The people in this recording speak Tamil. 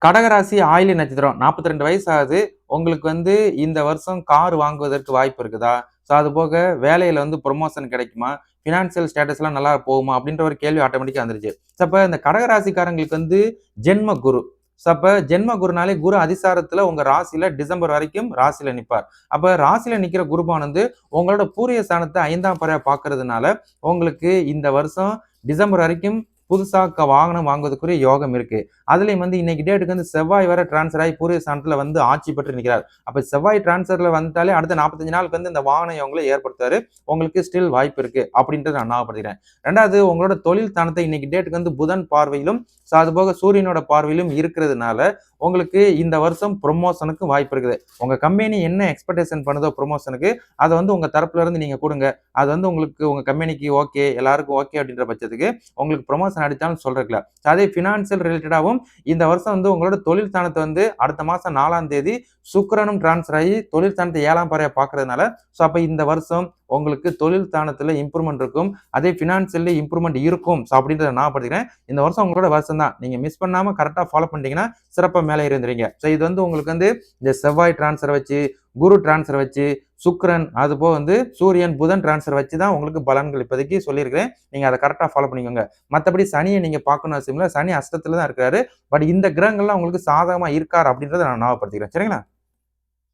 கடகராசி ஆயில்ய நட்சத்திரம் 42 வயசு ஆகுது. உங்களுக்கு இந்த வருஷம் கார் வாங்குவதற்கு வாய்ப்பு இருக்குதா? ஸோ அதுபோக வேலையில புரமோஷன் கிடைக்குமா? ஃபினான்சியல் ஸ்டேட்டஸ்லாம் நல்லா போகுமா? அப்படின்ற ஒரு கேள்வி ஆட்டோமேட்டிக்கா வந்துருச்சு. ஸோ அப்ப இந்த கடகராசிக்காரங்களுக்கு ஜென்ம குரு. ஸோ அப்ப ஜென்ம குருனாலே குரு அதிசாரத்துல உங்க ராசியில டிசம்பர் வரைக்கும் ராசியில நிப்பார். அப்ப ராசியில நிக்கிற குரு பகவான் உங்களோட பூரிய ஸ்தானத்த 5ஆம் பார்வையா பார்க்கறதுனால, உங்களுக்கு இந்த வருஷம் டிசம்பர் வரைக்கும் புதுசா வாகனம் வாங்குவதற்குரிய யோகம் இருக்கு. அதுலயும் இன்னைக்கு டேட்டுக்கு செவ்வாய் வேற டிரான்ஸ்ஃபர் ஆகி பூர்வ ஸ்தானத்துல ஆட்சி பெற்று நிற்கிறார். அப்ப செவ்வாய் டிரான்ஸ்ஃபர்ல வந்துட்டாலே அடுத்த 45 நாளுக்கு இந்த வாகன யோகங்களை ஏற்படுத்துவாரு. உங்களுக்கு ஸ்டில் வாய்ப்பு இருக்கு அப்படின்றத நான் ஞாபகப்படுத்துறேன். 2வது உங்களோட தொழில் ஸ்தானத்தை இன்னைக்கு டேட்டுக்கு புதன் பார்வையிலும் அதுபோக சூரியனோட பார்வையிலும் இருக்கிறதுனால உங்களுக்கு இந்த வருஷம் ப்ரொமோஷனுக்கு வாய்ப்பு இருக்குது. உங்க கம்பெனி என்ன எக்ஸ்பெக்டேஷன் பண்ணுதோ ப்ரொமோஷனுக்கு அதை உங்க தரப்புல இருந்து நீங்க கொடுங்க. அது உங்களுக்கு உங்க கம்பெனிக்கு ஓகே, எல்லாருக்கும் ஓகே அப்படின்ற பட்சத்துக்கு உங்களுக்கு ப்ரொமோஷன் அடித்தாலும் சொல்றதுல. அதே பினான்சியல் ரிலேட்டடாகவும் இந்த வருஷம் உங்களோட தொழில் ஸ்தானத்தை அடுத்த மாசம் 4ஆம் தேதி சுக்கிரனும் டிரான்ஸ்ஃபர் ஆகி தொழில் ஸ்தானத்தை 7ஆம் பார்வையா பார்க்கறதுனால ஸோ அப்ப இந்த வருஷம் உங்களுக்கு தொழில் ஸ்தானத்துல இம்ப்ரூவ்மெண்ட் இருக்கும். அதே பினான்சியல்லி இம்ப்ரூவ்மெண்ட் இருக்கும். ஸோ அப்படின்றத நான் படிக்கிறேன். இந்த வருஷம் உங்களோட வருஷம் தான். நீங்க மிஸ் பண்ணாம கரெக்டா ஃபாலோ பண்ணிட்டீங்கன்னா சிறப்பா மேலே இருந்துறீங்க. ஸோ இது உங்களுக்கு இந்த செவ்வாய் டிரான்ஸ்ஃபர் வச்சு, குரு டிரான்ஸ்ஃபர் வச்சு, சுக்கிரன் அதுபோக சூரியன் புதன் டிரான்ஸ்ஃபர் வச்சு தான் உங்களுக்கு பலன்கள் இப்போதைக்கு சொல்லியிருக்கிறேன். நீங்க அதை கரெக்டா ஃபாலோ பண்ணிக்கோங்க. மற்றபடி சனியை நீங்க பார்க்கணும் அவசியம் இல்லை. சனி அஷ்டத்துல தான் இருக்காரு. பட் இந்த கிரகங்கள்லாம் உங்களுக்கு சாதகமா இருக்காரு அப்படின்றத நான் ஞாபகப்படுத்திக்கிறேன். சரிங்களா?